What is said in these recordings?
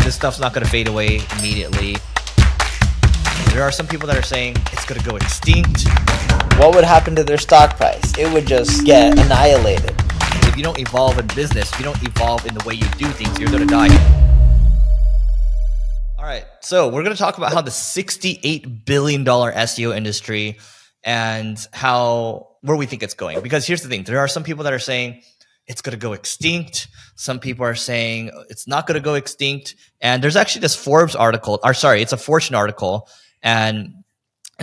This stuff's not going to fade away immediately. There are some people that are saying it's going to go extinct. What would happen to their stock price? It would just get annihilated. If you don't evolve in business, if you don't evolve in the way you do things, you're going to die. All right, so we're going to talk about how the $68 billion SEO industry and where we think it's going. Because here's the thing. There are some people that are saying it's going to go extinct. Some people are saying it's not going to go extinct. And there's actually this Forbes article, it's a Fortune article, and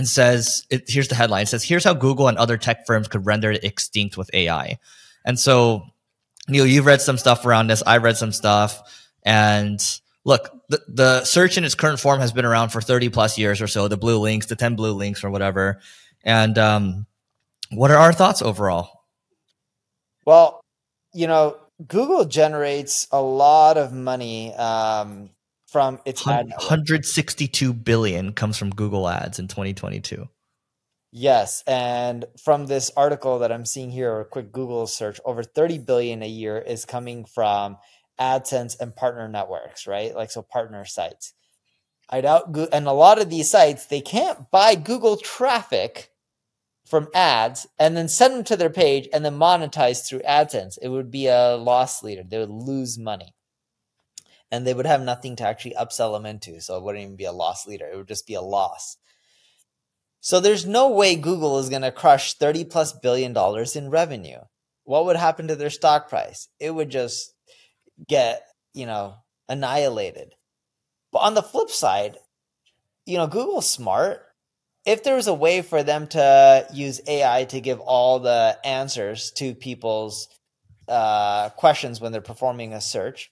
says, here's the headline. It says, here's how Google and other tech firms could render it extinct with AI. And so, Neil, you've read some stuff around this. I've read some stuff. And look, the search in its current form has been around for 30 plus years or so, the blue links, the 10 blue links or whatever. And what are our thoughts overall? Well, Google generates a lot of money from its ad network. 162 billion comes from Google ads in 2022. Yes, and from this article that I'm seeing here, a quick Google search, over 30 billion a year is coming from AdSense and partner networks, right? So partner sites. I doubt, and a lot of these sites, they can't buy Google traffic from ads and then send them to their page and then monetize through AdSense. It would be a loss leader. They would lose money. And they would have nothing to actually upsell them into. So it wouldn't even be a loss leader. It would just be a loss. So there's no way Google is going to crush $30+ billion in revenue. What would happen to their stock price? It would just get, annihilated. But on the flip side, Google's smart. If there was a way for them to use AI to give all the answers to people's questions when they're performing a search,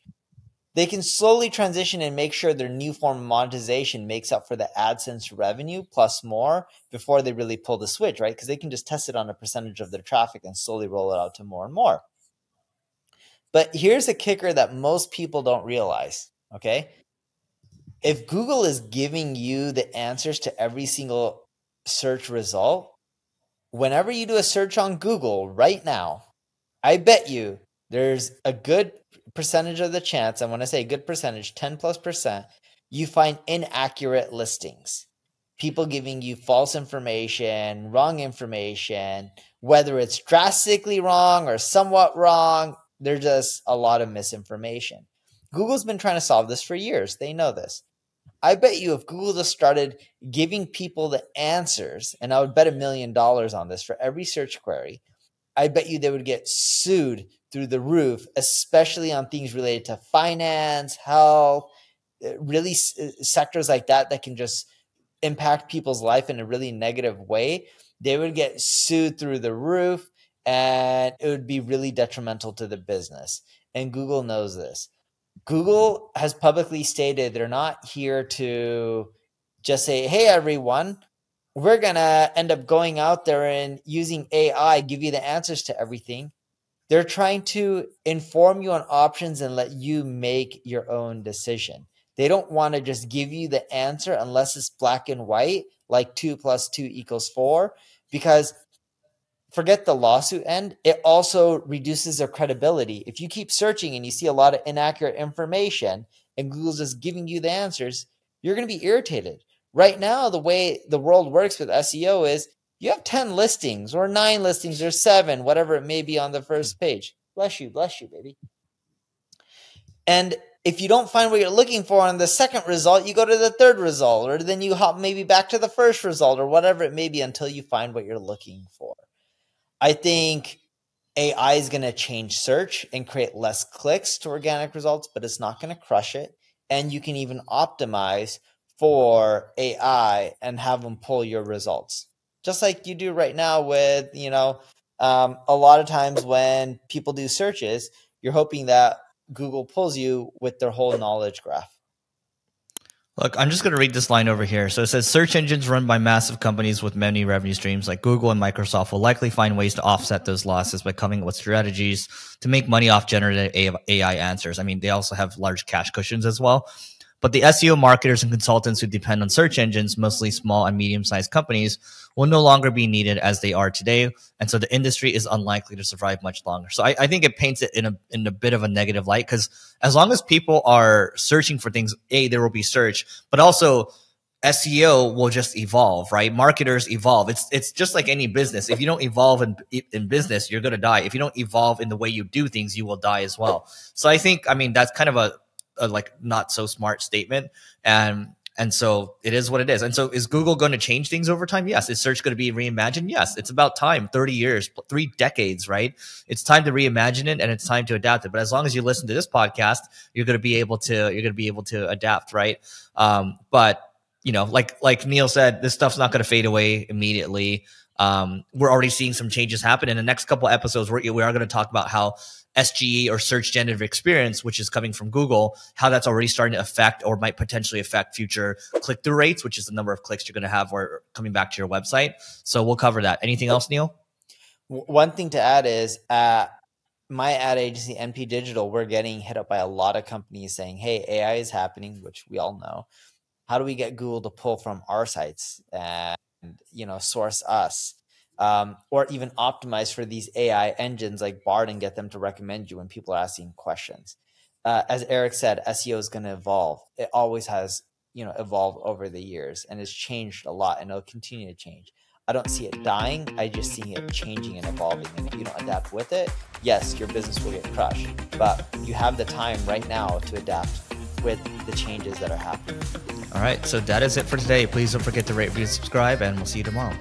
they can slowly transition and make sure their new form of monetization makes up for the AdSense revenue plus more before they really pull the switch, right? Because they can just test it on a percentage of their traffic and slowly roll it out to more and more. But here's a kicker that most people don't realize, okay? If Google is giving you the answers to every single search result, whenever you do a search on Google right now, I bet you there's a good percentage of the chance, and when I say good percentage, 10+%, you find inaccurate listings. People giving you false information, wrong information, whether it's drastically wrong or somewhat wrong, there's just a lot of misinformation. Google's been trying to solve this for years. They know this. I bet you if Google just started giving people the answers, and I would bet $1 million on this for every search query, I bet you they would get sued through the roof, especially on things related to finance, health, really sectors like that can just impact people's life in a really negative way. They would get sued through the roof, and it would be really detrimental to the business. And Google knows this. Google has publicly stated they're not here to just say, hey, everyone, we're going to end up going out there and using AI, give you the answers to everything. They're trying to inform you on options and let you make your own decision. They don't want to just give you the answer unless it's black and white, like 2 + 2 = 4, because forget the lawsuit end. It also reduces their credibility. If you keep searching and you see a lot of inaccurate information and Google's just giving you the answers, you're going to be irritated. Right now, the way the world works with SEO is you have 10 listings or 9 listings or 7, whatever it may be on the first page. Bless you, baby. And if you don't find what you're looking for on the second result, you go to the third result, or then you hop maybe back to the first result or whatever it may be until you find what you're looking for. I think AI is going to change search and create less clicks to organic results, but it's not going to crush it. And you can even optimize for AI and have them pull your results. Just like you do right now with, a lot of times when people do searches, you're hoping that Google pulls you with their whole knowledge graph. Look, I'm just going to read this line over here. So it says, search engines run by massive companies with many revenue streams like Google and Microsoft will likely find ways to offset those losses by coming up with strategies to make money off generative AI answers. I mean, they also have large cash cushions as well. But the SEO marketers and consultants who depend on search engines, mostly small and medium-sized companies, will no longer be needed as they are today. And so the industry is unlikely to survive much longer. So I think it paints it in a bit of a negative light, because as long as people are searching for things, there will be search, but also SEO will just evolve, right? Marketers evolve. It's just like any business. If you don't evolve in business, you're going to die. If you don't evolve in the way you do things, you will die as well. So I think, that's kind of a like not so smart statement. And so it is what it is. And so is Google going to change things over time? Yes. Is search going to be reimagined? Yes. It's about time, 30 years, 3 decades, right? It's time to reimagine it, and it's time to adapt it. But as long as you listen to this podcast, you're going to be able to adapt, right? But like Neil said, this stuff's not going to fade away immediately. We're already seeing some changes happen. In the next couple of episodes, we are going to talk about how SGE, or search generative experience, which is coming from Google, how that's already starting to affect or might potentially affect future click-through rates, which is the number of clicks you're going to have or coming back to your website. So we'll cover that. Anything else, Neil? One thing to add is my ad agency, NP Digital, we're getting hit up by a lot of companies saying, hey, AI is happening, which we all know. How do we get Google to pull from our sites and, source us? Or even optimize for these AI engines like Bard and get them to recommend you when people are asking questions. As Eric said, SEO is going to evolve. It always has, evolved over the years, and it's changed a lot, and it'll continue to change. I don't see it dying. I just see it changing and evolving. And if you don't adapt with it, yes, your business will get crushed. But you have the time right now to adapt with the changes that are happening. All right. So that is it for today. Please don't forget to rate, review, subscribe, and we'll see you tomorrow.